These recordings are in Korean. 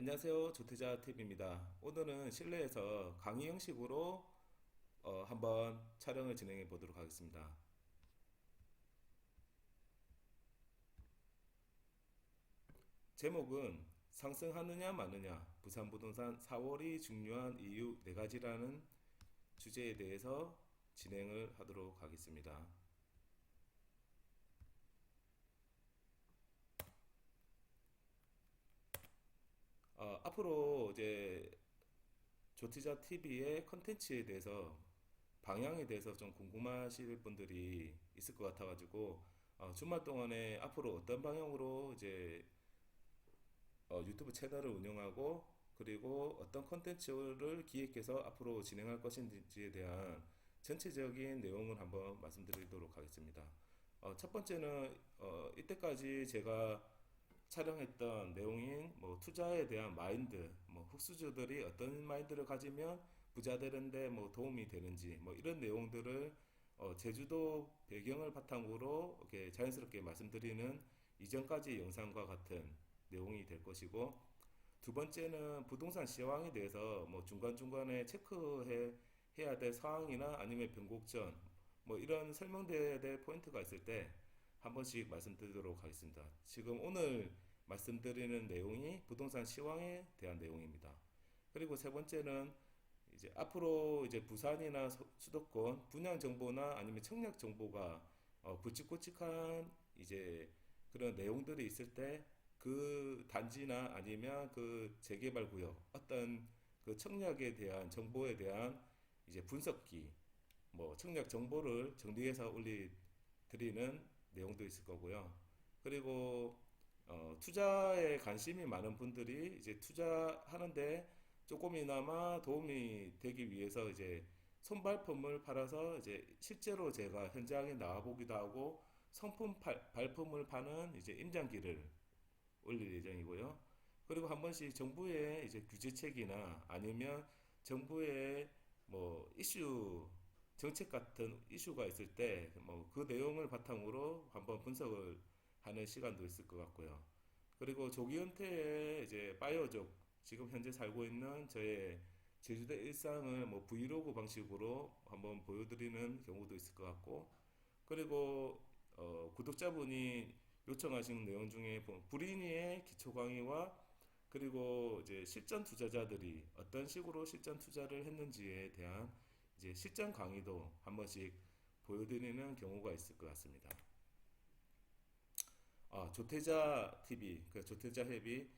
안녕하세요. 조태자 TV입니다. 오늘은 실내에서 강의 형식으로 한번 촬영을 진행해 보도록 하겠습니다. 제목은 상승하느냐 마느냐 부산부동산 4월이 중요한 이유 4가지라는 주제에 대해서 진행을 하도록 하겠습니다. 앞으로 이제 조티자 TV의 컨텐츠에 대해서 방향에 대해서 좀 궁금하실 분들이 있을 것 같아가지고 주말 동안에 앞으로 어떤 방향으로 이제 유튜브 채널을 운영하고 그리고 어떤 컨텐츠를 기획해서 앞으로 진행할 것인지에 대한 전체적인 내용을 한번 말씀드리도록 하겠습니다. 첫 번째는 이때까지 제가 촬영했던 내용인 뭐 투자에 대한 마인드, 뭐 흑수저들이 어떤 마인드를 가지면 부자 되는데 뭐 도움이 되는지 뭐 이런 내용들을 제주도 배경을 바탕으로 이렇게 자연스럽게 말씀드리는 이전까지 영상과 같은 내용이 될 것이고, 두 번째는 부동산 시황에 대해서 뭐 중간중간에 체크해 해야 될 사항이나 아니면 변곡점 뭐 이런 설명돼야 될 포인트가 있을 때 한 번씩 말씀드리도록 하겠습니다. 지금 오늘 말씀드리는 내용이 부동산 시황에 대한 내용입니다. 그리고 세 번째는 이제 앞으로 이제 부산이나 수도권 분양 정보나 아니면 청약 정보가 굵직굵직한 이제 그런 내용들이 있을 때 그 단지나 아니면 그 재개발 구역 어떤 그 청약에 대한 정보에 대한 이제 분석기 뭐 청약 정보를 정리해서 올리 드리는 내용도 있을 거고요. 그리고 투자에 관심이 많은 분들이 이제 투자하는데 조금이나마 도움이 되기 위해서 이제 손발품을 팔아서 이제 실제로 제가 현장에 나와 보기도 하고 발품을 파는 이제 임장기를 올릴 예정이고요. 그리고 한 번씩 정부의 이제 규제책이나 아니면 정부의 뭐 이슈 정책 같은 이슈가 있을 때 뭐 그 내용을 바탕으로 한번 분석을 하는 시간도 있을 것 같고요. 그리고 조기 은퇴에 이제 파이어족 지금 현재 살고 있는 저의 제주도 일상을 뭐 브이로그 방식으로 한번 보여드리는 경우도 있을 것 같고, 그리고 구독자분이 요청하신 내용 중에 브리니의 기초 강의와 그리고 이제 실전 투자자들이 어떤 식으로 실전 투자를 했는지에 대한 이제 실전 강의도 한 번씩 보여드리는 경우가 있을 것 같습니다. 조태자 TV, 그 조태자 앱이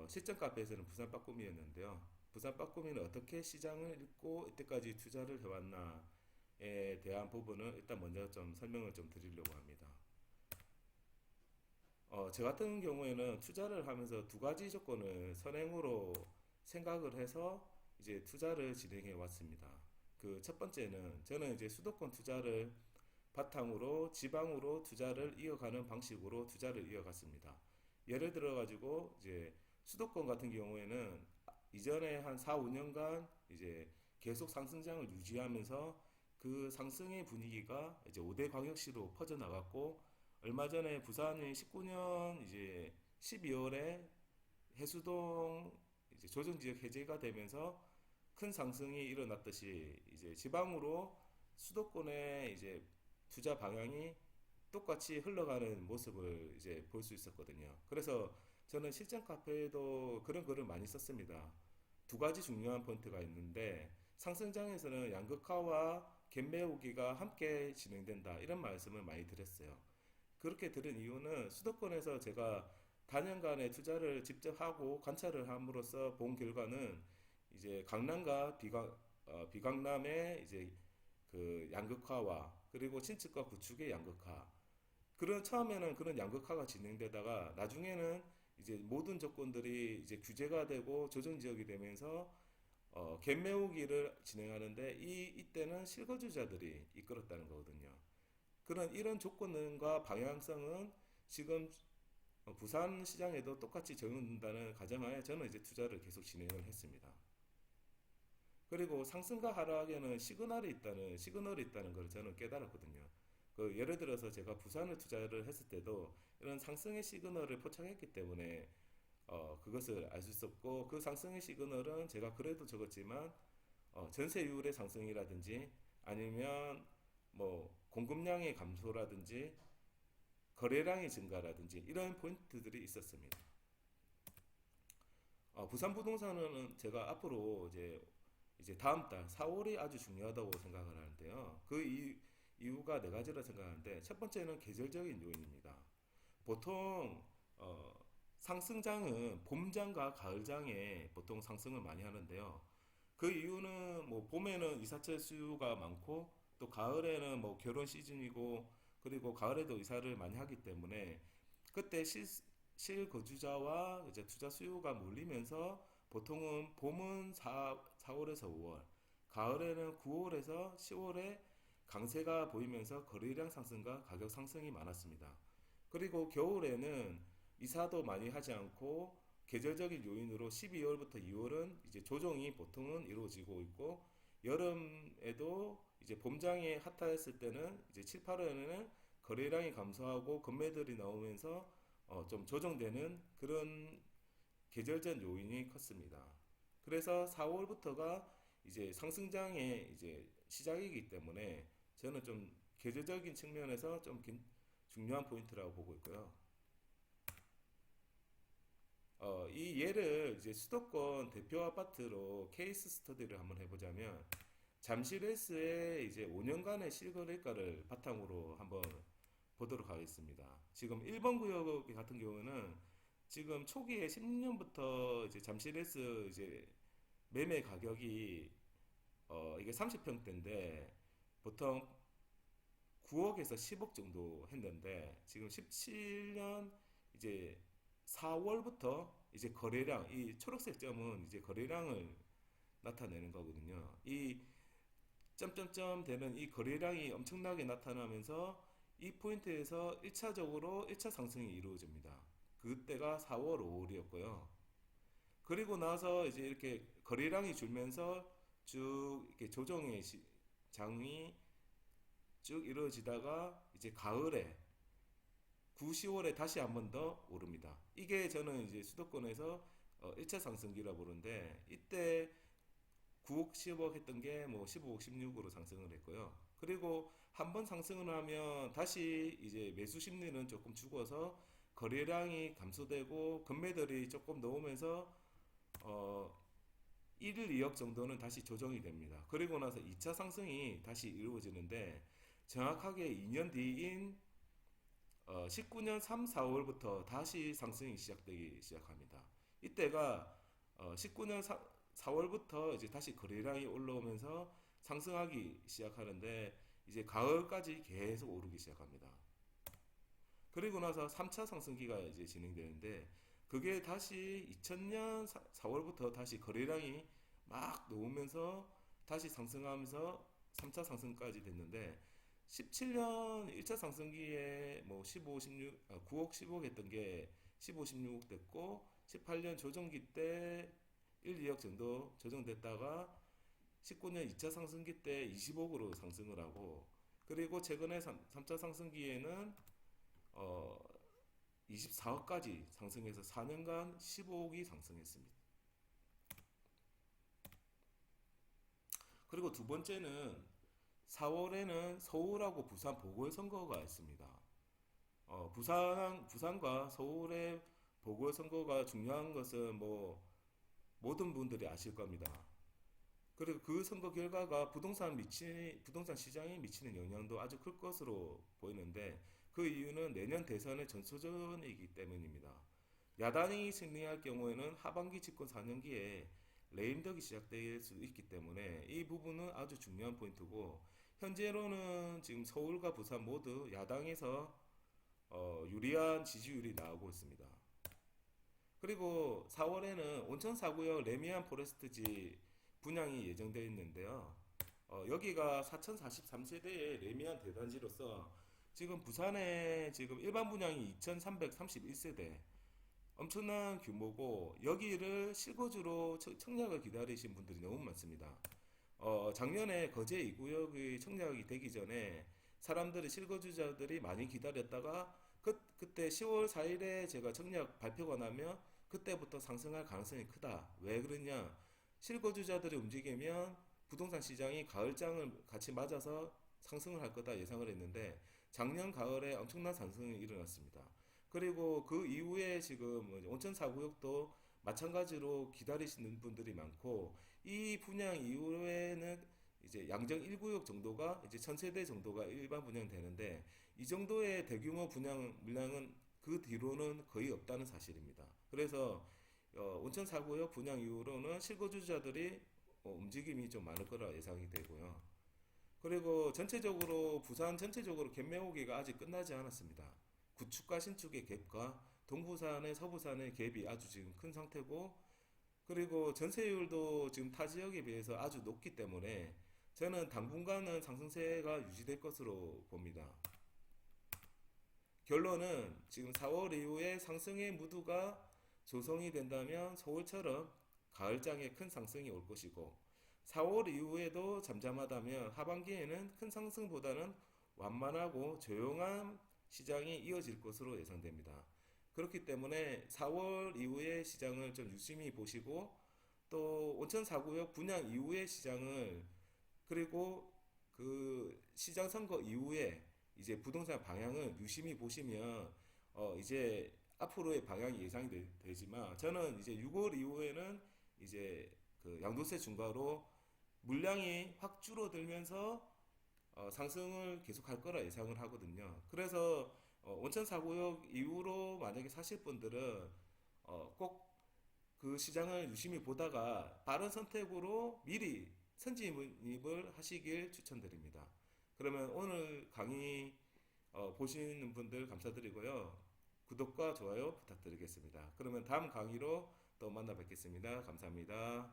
실전 카페에서는 부산 빠꿈이었는데요. 부산 빠꿈이는 어떻게 시장을 읽고 이때까지 투자를 해왔나에 대한 부분을 일단 먼저 좀 설명을 좀 드리려고 합니다. 저 같은 경우에는 투자를 하면서 두 가지 조건을 선행으로 생각을 해서 이제 투자를 진행해 왔습니다. 그 첫 번째는 저는 이제 수도권 투자를 바탕으로 지방으로 투자를 이어가는 방식으로 투자를 이어갔습니다. 예를 들어 가지고 이제 수도권 같은 경우에는 이전에 한 4, 5년간 이제 계속 상승장을 유지하면서 그 상승의 분위기가 이제 5대 광역시로 퍼져나갔고, 얼마 전에 부산이 19년 이제 12월에 해수동 이제 조정지역 해제가 되면서 큰 상승이 일어났듯이 이제 지방으로 수도권의 이제 투자 방향이 똑같이 흘러가는 모습을 이제 볼 수 있었거든요. 그래서 저는 실전 카페에도 그런 글을 많이 썼습니다. 두 가지 중요한 포인트가 있는데, 상승장에서는 양극화와 갭매우기가 함께 진행된다 이런 말씀을 많이 드렸어요. 그렇게 들은 이유는 수도권에서 제가 단연간의 투자를 직접 하고 관찰을 함으로써 본 결과는 이제 강남과 비강남의 이제 그 양극화와 그리고 신축과 구축의 양극화, 그런 처음에는 그런 양극화가 진행되다가 나중에는 이제 모든 조건들이 이제 규제가 되고 조정 지역이 되면서 갭 메우기를 진행하는데 이때는 실거주자들이 이끌었다는 거거든요. 그런 이런 조건과 방향성은 지금 부산 시장에도 똑같이 적용된다는 가정하에 저는 이제 투자를 계속 진행을 했습니다. 그리고 상승과 하락에는 시그널이 있다는 걸 저는 깨달았거든요. 그 예를 들어서 제가 부산을 투자를 했을 때도 이런 상승의 시그널을 포착했기 때문에 그것을 알 수 있었고, 그 상승의 시그널은 제가 그래도 적었지만 전세율의 상승이라든지 아니면 뭐 공급량의 감소라든지 거래량의 증가라든지 이런 포인트들이 있었습니다. 부산 부동산은 제가 앞으로 이제 다음 달 4월이 아주 중요하다고 생각을 하는데요. 이유가 네 가지라 생각하는데, 첫 번째는 계절적인 요인입니다. 보통 상승장은 봄장과 가을장에 보통 상승을 많이 하는데요. 그 이유는 뭐 봄에는 이사철 수요가 많고 또 가을에는 뭐 결혼 시즌이고 그리고 가을에도 이사를 많이 하기 때문에 그때 실거주자와 이제 투자 수요가 몰리면서 보통은 봄은 4월에서 5월, 가을에는 9월에서 10월에 강세가 보이면서 거래량 상승과 가격 상승이 많았습니다. 그리고 겨울에는 이사도 많이 하지 않고 계절적인 요인으로 12월부터 2월은 이제 조정이 보통은 이루어지고 있고, 여름에도 이제 봄장에 핫했을 때는 이제 7, 8월에는 거래량이 감소하고 건매들이 나오면서 좀 조정되는 그런 계절적 요인이 컸습니다. 그래서 4월부터가 이제 상승장의 이제 시작이기 때문에 저는 좀 계절적인 측면에서 좀 중요한 포인트라고 보고 있고요. 이 예를 이제 수도권 대표 아파트로 케이스 스터디를 한번 해보자면, 잠실에스의 이제 5년간의 실거래가를 바탕으로 한번 보도록 하겠습니다. 지금 1번 구역 같은 경우는 지금 초기에 16년부터 이제 잠실에스 이제 매매 가격이 이게 30평대인데 보통 9억에서 10억 정도 했는데, 지금 17년 이제 4월부터 이제 거래량, 이 초록색 점은 이제 거래량을 나타내는 거거든요. 이 점점점 되는 이 거래량이 엄청나게 나타나면서 이 포인트에서 1차적으로 1차 상승이 이루어집니다. 그때가 4월, 5월이었고요. 그리고 나서 이제 이렇게 거래량이 줄면서 쭉 이렇게 조정의 장이 쭉 이루어지다가 이제 가을에 9, 10월에 다시 한번 더 오릅니다. 이게 저는 이제 수도권에서 1차 상승기라 보는데, 이때 9억, 10억 했던 게 뭐 15억, 16으로 상승을 했고요. 그리고 한 번 상승을 하면 다시 이제 매수 심리는 조금 죽어서 거래량이 감소되고 금매들이 조금 넣으면서 어 1일 2억 정도는 다시 조정이 됩니다. 그리고 나서 2차 상승이 다시 이루어지는데, 정확하게 2년 뒤인 19년 3, 4월부터 다시 상승이 시작되기 시작합니다. 이때가 19년 4월부터 이제 다시 거래량이 올라오면서 상승하기 시작하는데, 이제 가을까지 계속 오르기 시작합니다. 그리고 나서 3차 상승기가 이제 진행되는데, 그게 다시 2000년 4월부터 다시 거래량이 막 놓으면서 다시 상승하면서 3차 상승까지 됐는데, 17년 1차 상승기에 뭐 15, 16, 9억, 10억 했던 게 15, 16억 됐고, 18년 조정기 때 1, 2억 정도 조정됐다가 19년 2차 상승기 때 20억으로 상승을 하고, 그리고 최근에 3차 상승기에는 어, 24억까지 상승해서 4년간 15억이 상승했습니다. 그리고 두 번째는 4월에는 서울하고 부산 보궐선거가 있습니다. 부산과 서울의 보궐선거가 중요한 것은 뭐 모든 분들이 아실 겁니다. 그리고 그 선거 결과가 부동산 시장에 미치는 영향도 아주 클 것으로 보이는데, 그 이유는 내년 대선의 전초전이기 때문입니다. 야당이 승리할 경우에는 하반기 집권 4년기에 레임덕이 시작될 수 있기 때문에 이 부분은 아주 중요한 포인트고, 현재로는 지금 서울과 부산 모두 야당에서 유리한 지지율이 나오고 있습니다. 그리고 4월에는 온천 4구역 레미안 포레스트지 분양이 예정되어 있는데요. 여기가 4043세대의 레미안 대단지로서 지금 부산에 지금 일반 분양이 2331세대, 엄청난 규모고, 여기를 실거주로 청약을 기다리신 분들이 너무 많습니다. 작년에 거제 2구역의 청약이 되기 전에 사람들이 실거주자들이 많이 기다렸다가 그때 10월 4일에 제가 청약 발표가 나면 그때부터 상승할 가능성이 크다. 왜 그러냐? 실거주자들이 움직이면 부동산 시장이 가을장을 같이 맞아서 상승을 할 거다 예상을 했는데 작년 가을에 엄청난 상승이 일어났습니다. 그리고 그 이후에 지금 온천 4구역도 마찬가지로 기다리시는 분들이 많고 이 분양 이후에는 이제 양정 1구역 정도가 이제 1000세대 정도가 일반 분양되는데 이 정도의 대규모 분양 물량은 그 뒤로는 거의 없다는 사실입니다. 그래서 온천 4구역 분양 이후로는 실거주자들이 움직임이 좀 많을 거라 예상이 되고요. 그리고 전체적으로 부산 전체적으로 갭 매우기가 아직 끝나지 않았습니다. 구축과 신축의 갭과 동부산의 서부산의 갭이 아주 지금 큰 상태고 그리고 전세율도 지금 타 지역에 비해서 아주 높기 때문에 저는 당분간은 상승세가 유지될 것으로 봅니다. 결론은 지금 4월 이후에 상승의 무드가 조성이 된다면 서울처럼 가을장에 큰 상승이 올 것이고 4월 이후에도 잠잠하다면 하반기에는 큰 상승보다는 완만하고 조용한 시장이 이어질 것으로 예상됩니다. 그렇기 때문에 4월 이후의 시장을 좀 유심히 보시고 또 온천 4구역 분양 이후의 시장을 그리고 그 시장 선거 이후에 이제 부동산 방향을 유심히 보시면 이제 앞으로의 방향이 예상이 되지만 저는 이제 6월 이후에는 이제 그 양도세 중과로 물량이 확 줄어들면서 상승을 계속할 거라 예상을 하거든요. 그래서 온천 4구역 이후로 만약에 사실 분들은 꼭 그 시장을 유심히 보다가 빠른 선택으로 미리 선진입을 하시길 추천드립니다. 그러면 오늘 강의 보시는 분들 감사드리고요. 구독과 좋아요 부탁드리겠습니다. 그러면 다음 강의로 또 만나 뵙겠습니다. 감사합니다.